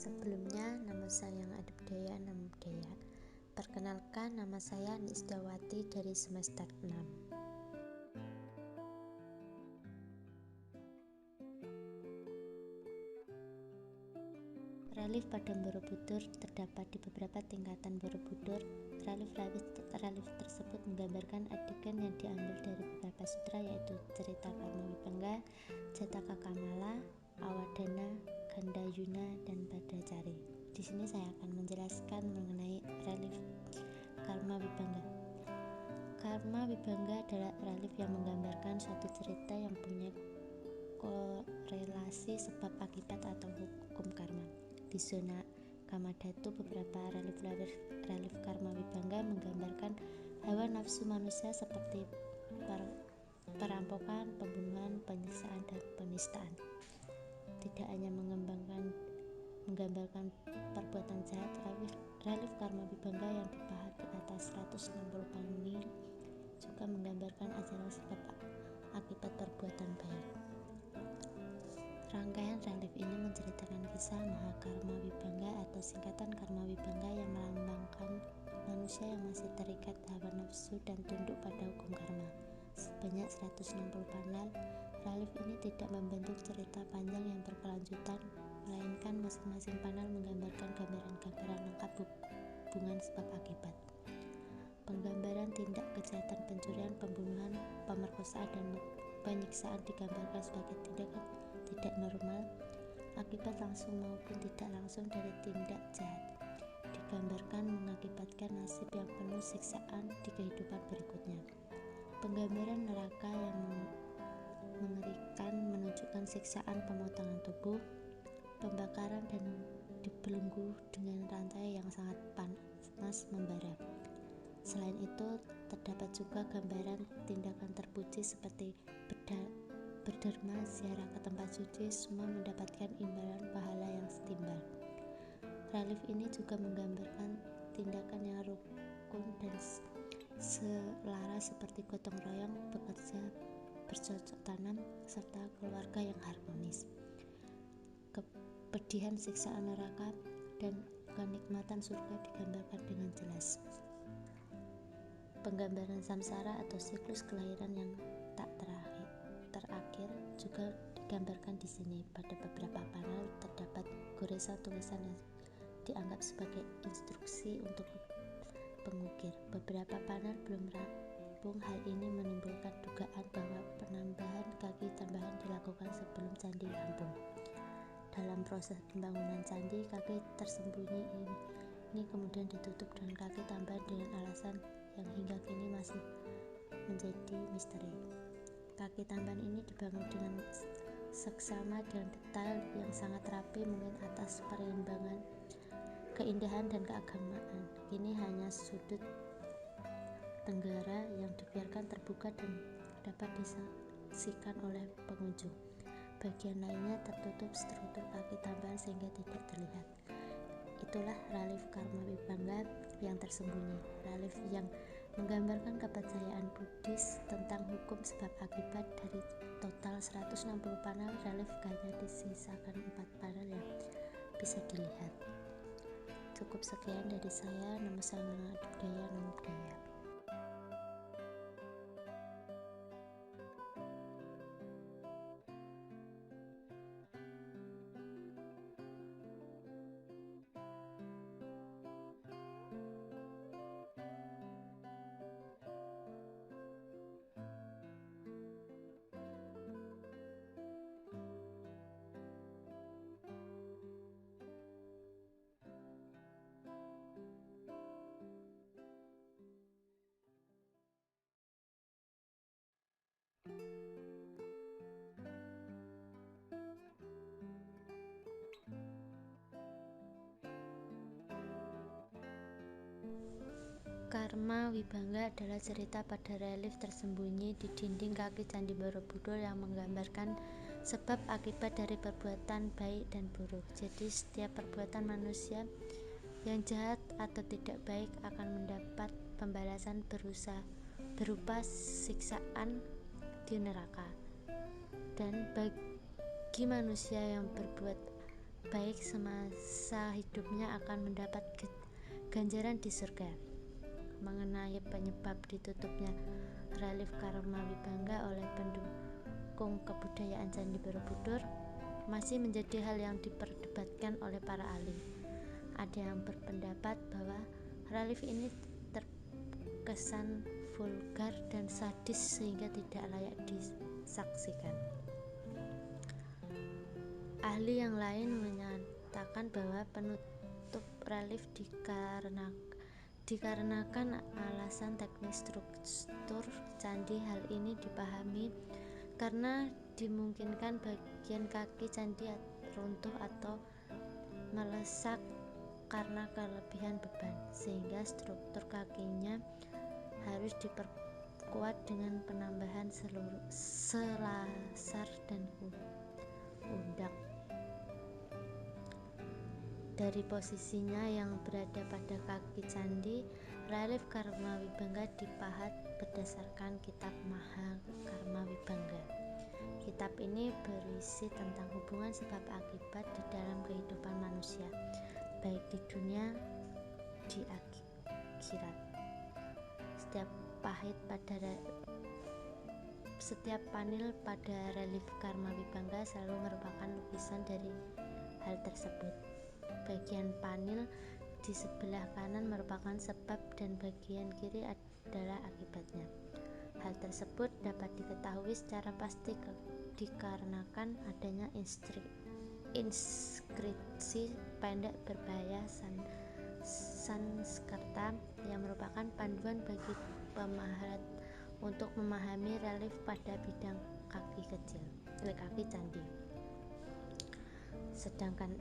Sebelumnya, nama saya Adibdaya Namudaya. Perkenalkan, nama saya Nisdawati dari semester 6. Relief Padang Borobudur terdapat di beberapa tingkatan Borobudur. Relief tersebut menggambarkan adegan yang diambil dari beberapa sutra, yaitu cerita Karma Wibangga, Jataka Kamala, Awadana, Gandayuna, dan Badacari. Di sini saya akan menjelaskan mengenai relief Karma Wibangga. Karma Wibangga adalah relief yang menggambarkan suatu cerita yang punya korelasi sebab akibat atau hukum karma. Di zona Kamadhatu, beberapa relief Karma Wibangga menggambarkan hawa nafsu manusia seperti perampokan, pembunuhan, penyiksaan, dan penistaan. Tidak hanya menggambarkan perbuatan jahat, relief Karma Wibangga yang dipahat di atas 160 panel juga menggambarkan ajaran sebab akibat perbuatan baik. Rangkaian relief ini menceritakan kisah Mahakarma Wibangga atau singkatan Karma Wibangga yang melambangkan manusia yang masih terikat hawa nafsu dan tunduk pada hukum karma. Sebanyak 160 panel, relief ini tidak membentuk cerita panjang yang berkelanjutan, melainkan masing-masing panel menggambarkan gambaran-gambaran lengkap hubungan sebab akibat. Penggambaran tindak kejahatan pencurian, pembunuhan, pemerkosaan, dan penyiksaan digambarkan sebagai tindakan tidak normal, akibat langsung maupun tidak langsung dari tindak jahat. Digambarkan mengakibatkan nasib yang penuh siksaan di kehidupan berikutnya. Penggambaran neraka yang mengerikan menunjukkan siksaan pemotongan tubuh, pembakaran, dan dibelenggu dengan rantai yang sangat panas membara. Selain itu, terdapat juga gambaran tindakan terpuji seperti berderma, ziarah ke tempat suci, semua mendapatkan imbalan pahala yang setimbal. Relief ini juga menggambarkan tindakan yang rukun dan selaras seperti gotong royong, bekerja, bercocok tanam, serta keluarga yang harmonis. Kepedihan siksaan neraka dan kenikmatan surga digambarkan dengan jelas. Penggambaran samsara atau siklus kelahiran yang tak terakhir juga digambarkan di sini. Pada beberapa panel terdapat goresan tulisan yang dianggap sebagai instruksi untuk pengukir. Beberapa panel belum rampung. Hal ini menimbulkan dugaan bahwa penambahan kaki tambahan dilakukan sebelum candi rampung. Dalam proses pembangunan candi, kaki tersembunyi ini kemudian ditutup dengan kaki tambahan dengan alasan yang hingga kini masih menjadi misteri. Kaki tambahan ini dibangun dengan seksama dan detail yang sangat rapi, mungkin atas perimbangan keindahan dan keagamaan. Kini hanya sudut tenggara yang dibiarkan terbuka dan dapat disaksikan oleh pengunjung. Bagian lainnya tertutup struktur kaki tambahan sehingga tidak terlihat. Itulah relief Karma Wibangga yang tersembunyi, relief yang menggambarkan kepercayaan Buddhis tentang hukum sebab akibat. Dari total 160 panel, relief hanya disisakan 4 panel yang bisa dilihat. Cukup sekian dari saya. Nama saya Adibdaya Namudaya. Karma Wibangga adalah cerita pada relief tersembunyi di dinding kaki Candi Borobudur yang menggambarkan sebab akibat dari perbuatan baik dan buruk. Jadi setiap perbuatan manusia yang jahat atau tidak baik akan mendapat pembalasan berupa siksaan di neraka. Dan bagi manusia yang berbuat baik semasa hidupnya akan mendapat ganjaran di surga. Mengenai penyebab ditutupnya relief Karma Wibangga oleh pendukung kebudayaan Candi Borobudur masih menjadi hal yang diperdebatkan oleh para ahli. Ada yang berpendapat bahwa relief ini terkesan vulgar dan sadis sehingga tidak layak disaksikan. Ahli yang lain menyatakan bahwa penutup relief dikarenakan alasan teknis struktur candi. Hal ini dipahami karena dimungkinkan bagian kaki candi runtuh atau melesak karena kelebihan beban, sehingga struktur kakinya harus diperkuat dengan penambahan selasar dan undak. Dari posisinya yang berada pada kaki candi, relief Karma Wibangga dipahat berdasarkan kitab Mahakarma Wibangga. Kitab ini berisi tentang hubungan sebab akibat di dalam kehidupan manusia, baik di dunia di akhirat. Setiap panel pada relief Karma Wibangga selalu merupakan lukisan dari hal tersebut. Bagian panel di sebelah kanan merupakan sebab dan bagian kiri adalah akibatnya. Hal tersebut dapat diketahui secara pasti dikarenakan adanya inskripsi pendek berbahasa Sanskerta yang merupakan panduan bagi pemahat untuk memahami relief pada bidang kaki candi. Sedangkan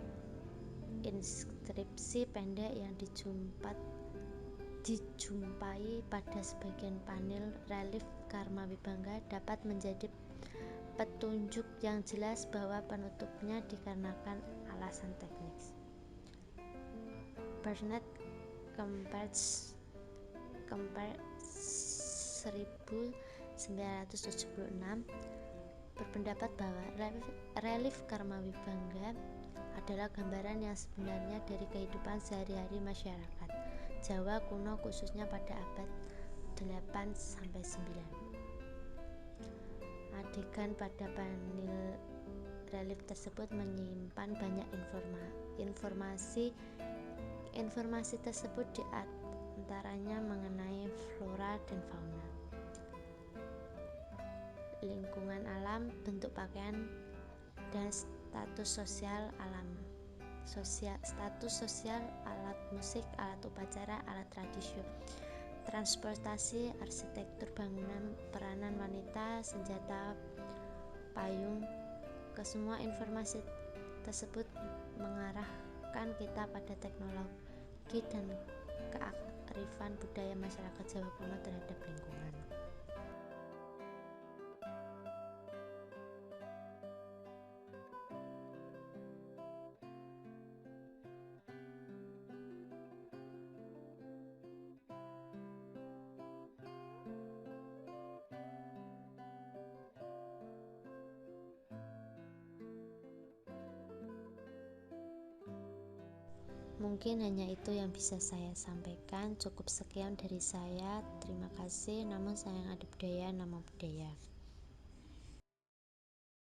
inskripsi pendek yang dijumpai pada sebagian panel relief Karma Wibangga dapat menjadi petunjuk yang jelas bahwa penutupnya dikarenakan alasan teknis. Bernard Kempers 1976 berpendapat bahwa relief Karma Wibangga adalah gambaran yang sebenarnya dari kehidupan sehari-hari masyarakat Jawa kuno, khususnya pada abad 8-9. Adegan pada panel relief tersebut menyimpan banyak informasi tersebut diantaranya mengenai flora dan fauna, lingkungan alam, bentuk pakaian, dan status sosial, alat musik, alat upacara, alat transportasi, arsitektur bangunan, peranan wanita, senjata, payung. Kesemua informasi tersebut mengarahkan kita pada teknologi dan kearifan budaya masyarakat Jawa kuno terhadap lingkungan. Mungkin hanya itu yang bisa saya sampaikan. Cukup sekian dari saya. Terima kasih. Namo Sayang Adi Budaya, Namo Buddhaya.